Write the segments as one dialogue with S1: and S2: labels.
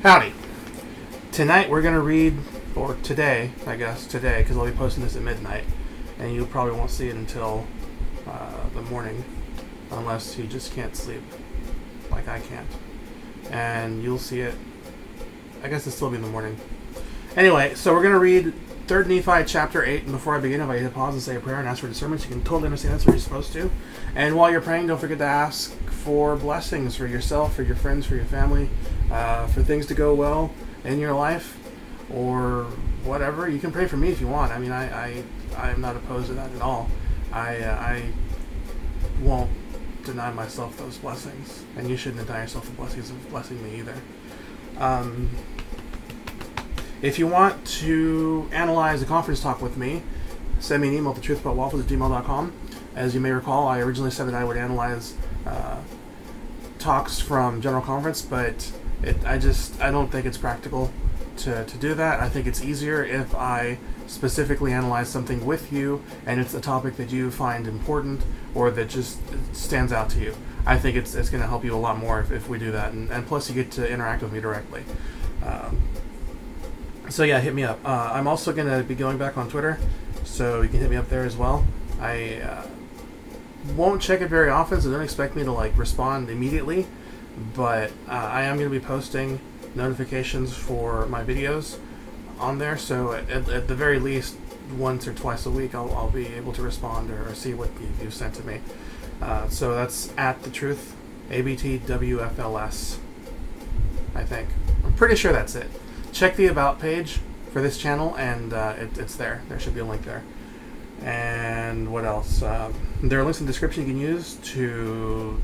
S1: Howdy. Tonight we're going to read, or today, because I'll be posting this at midnight, and you probably won't see it until the morning, unless you just can't sleep, like I can't. And you'll see it, I guess it'll still be in the morning. Anyway, so we're going to read 3rd Nephi chapter 8, and before I begin, if I hit pause and say a prayer and ask for discernment, you can totally understand that's what you're supposed to. And while you're praying, don't forget to ask for blessings for yourself, for your friends, for your family, for things to go well in your life, or whatever. You can pray for me if you want. I mean, I'm not opposed to that at all. I won't deny myself those blessings, and you shouldn't deny yourself the blessings of blessing me either. If you want to analyze a conference talk with me, send me an email at thetruthaboutwaffles@gmail.com. As you may recall, I originally said that I would analyze talks from General Conference, but I don't think it's practical to do that. I think it's easier if I specifically analyze something with you, and it's a topic that you find important or that just stands out to you. I think it's going to help you a lot more if we do that, and plus you get to interact with me directly. So yeah, hit me up. I'm also going to be going back on Twitter, so you can hit me up there as well. I won't check it very often, so don't expect me to respond immediately, but I am going to be posting notifications for my videos on there, so at the very least once or twice a week I'll be able to respond or see what you've sent to me. So that's at thetruthaboutwaffles, I think. I'm pretty sure that's it. Check the About page for this channel, and it's there. There should be a link there. And what else? There are links in the description you can use to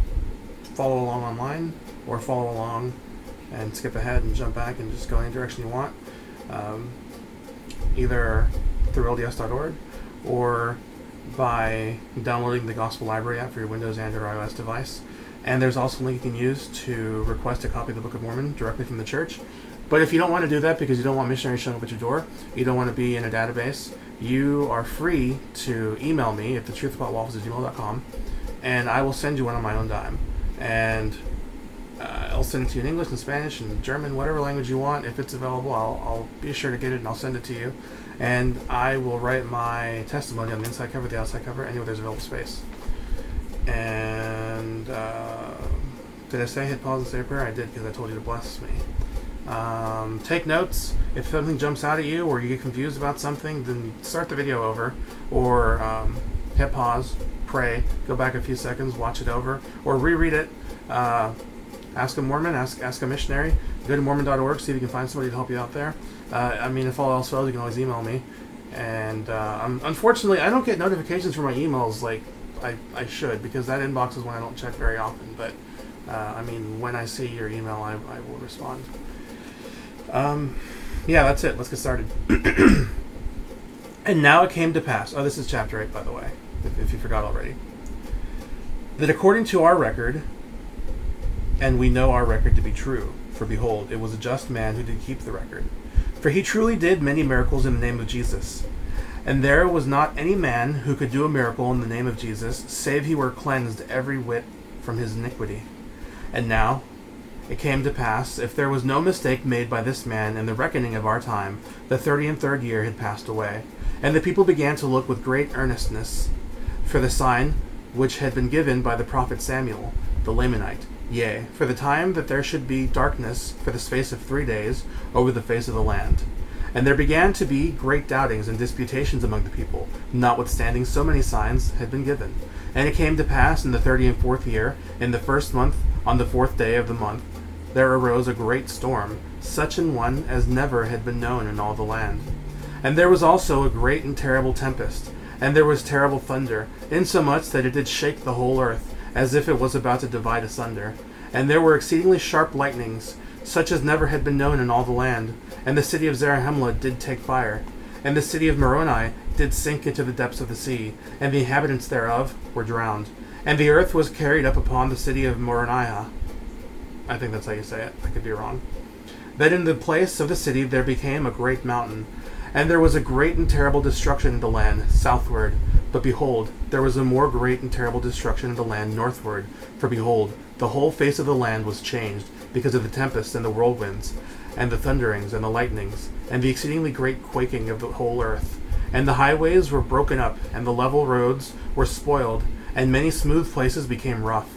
S1: follow along online, or follow along and skip ahead and jump back and just go any direction you want. Either through LDS.org or by downloading the Gospel Library app for your Windows and or iOS device. And there's also a link you can use to request a copy of the Book of Mormon directly from the church. But if you don't want to do that because you don't want missionaries showing up at your door, you don't want to be in a database, you are free to email me at thetruthaboutwaffles@gmail.com, and I will send you one on my own dime. And I'll send it to you in English and Spanish and German, whatever language you want. If it's available, I'll be sure to get it and I'll send it to you. And I will write my testimony on the inside cover, the outside cover, anywhere there's available space. And did I say hit pause and say a prayer? I did, because I told you to bless me. Take notes. If something jumps out at you or you get confused about something, then start the video over, or hit pause, pray, go back a few seconds, watch it over, or reread it. Ask a Mormon, ask a missionary. Go to Mormon.org, see if you can find somebody to help you out there. If all else fails, you can always email me. And unfortunately, I don't get notifications for my emails like I should, because that inbox is one I don't check very often. But when I see your email, I will respond. Yeah, that's it. Let's get started. And now it came to pass. Oh, this is chapter 8, by the way, if you forgot already. That according to our record, and we know our record to be true, for behold, it was a just man who did keep the record. For he truly did many miracles in the name of Jesus. And there was not any man who could do a miracle in the name of Jesus, save he were cleansed every whit from his iniquity. And now it came to pass, if there was no mistake made by this man in the reckoning of our time, the 33rd year had passed away, and the people began to look with great earnestness for the sign which had been given by the prophet Samuel, the Lamanite. Yea, for the time that there should be darkness for the space of 3 days over the face of the land. And there began to be great doubtings and disputations among the people, notwithstanding so many signs had been given. And it came to pass in the 34th year, in the 1st month, on the 4th day of the month, there arose a great storm, such an one as never had been known in all the land. And there was also a great and terrible tempest, and there was terrible thunder, insomuch that it did shake the whole earth, as if it was about to divide asunder. And there were exceedingly sharp lightnings, such as never had been known in all the land. And the city of Zarahemla did take fire, and the city of Moroni did sink into the depths of the sea, and the inhabitants thereof were drowned. And the earth was carried up upon the city of Moroni. I think that's how you say it. I could be wrong. That in the place of the city there became a great mountain, and there was a great and terrible destruction in the land southward. But behold, there was a more great and terrible destruction in the land northward. For behold, the whole face of the land was changed, because of the tempests and the whirlwinds, and the thunderings and the lightnings, and the exceedingly great quaking of the whole earth. And the highways were broken up, and the level roads were spoiled, and many smooth places became rough.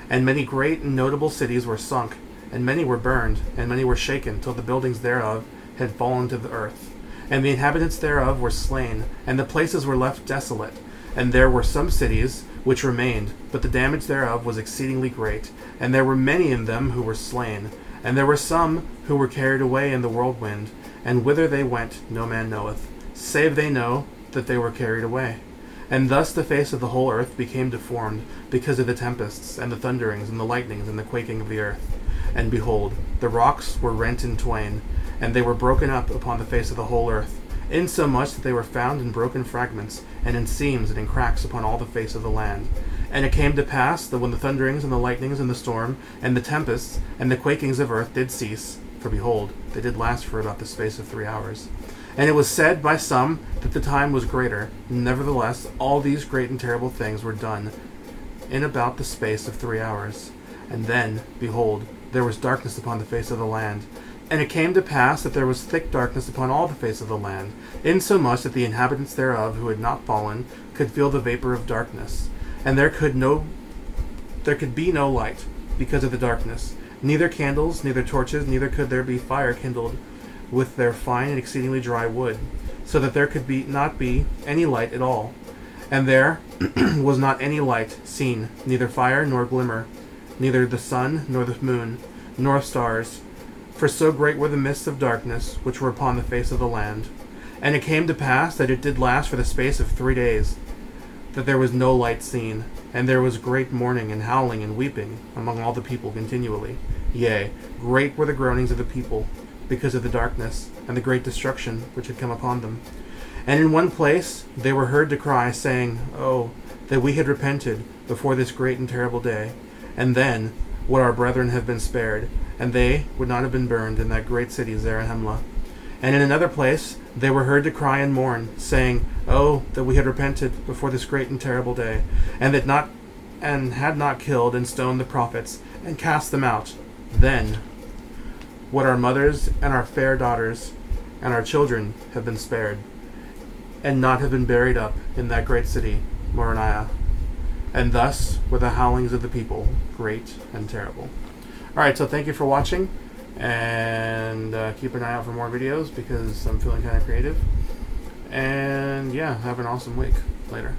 S1: And many great and notable cities were sunk, and many were burned, and many were shaken, till the buildings thereof had fallen to the earth. And the inhabitants thereof were slain, and the places were left desolate. And there were some cities which remained, but the damage thereof was exceedingly great. And there were many in them who were slain. And there were some who were carried away in the whirlwind, and whither they went no man knoweth, save they know that they were carried away. And thus the face of the whole earth became deformed, because of the tempests, and the thunderings, and the lightnings, and the quaking of the earth. And behold, the rocks were rent in twain, and they were broken up upon the face of the whole earth, insomuch that they were found in broken fragments, and in seams and in cracks upon all the face of the land. And it came to pass that when the thunderings and the lightnings and the storm, and the tempests, and the quakings of earth did cease, for behold, they did last for about the space of 3 hours. And it was said by some that the time was greater. Nevertheless, all these great and terrible things were done in about the space of 3 hours. And then, behold, there was darkness upon the face of the land. And it came to pass that there was thick darkness upon all the face of the land, insomuch that the inhabitants thereof who had not fallen could feel the vapor of darkness. And there could be no light, because of the darkness, neither candles, neither torches, neither could there be fire kindled with their fine and exceedingly dry wood, so that there could not be any light at all. And there was not any light seen, neither fire nor glimmer, neither the sun nor the moon, nor stars, for so great were the mists of darkness which were upon the face of the land. And it came to pass that it did last for the space of 3 days, that there was no light seen, and there was great mourning and howling and weeping among all the people continually. Yea, great were the groanings of the people, because of the darkness and the great destruction which had come upon them. And in one place they were heard to cry, saying, Oh, that we had repented before this great and terrible day, and then would our brethren have been spared, and they would not have been burned in that great city Zarahemla. And in another place they were heard to cry and mourn, saying, Oh, that we had repented before this great and terrible day, and had not killed and stoned the prophets, and cast them out. Then would our mothers and our fair daughters and our children have been spared, and not have been buried up in that great city, Moroniah. And thus were the howlings of the people great and terrible. Alright, so thank you for watching, and keep an eye out for more videos, because I'm feeling kind of creative. And yeah, have an awesome week. Later.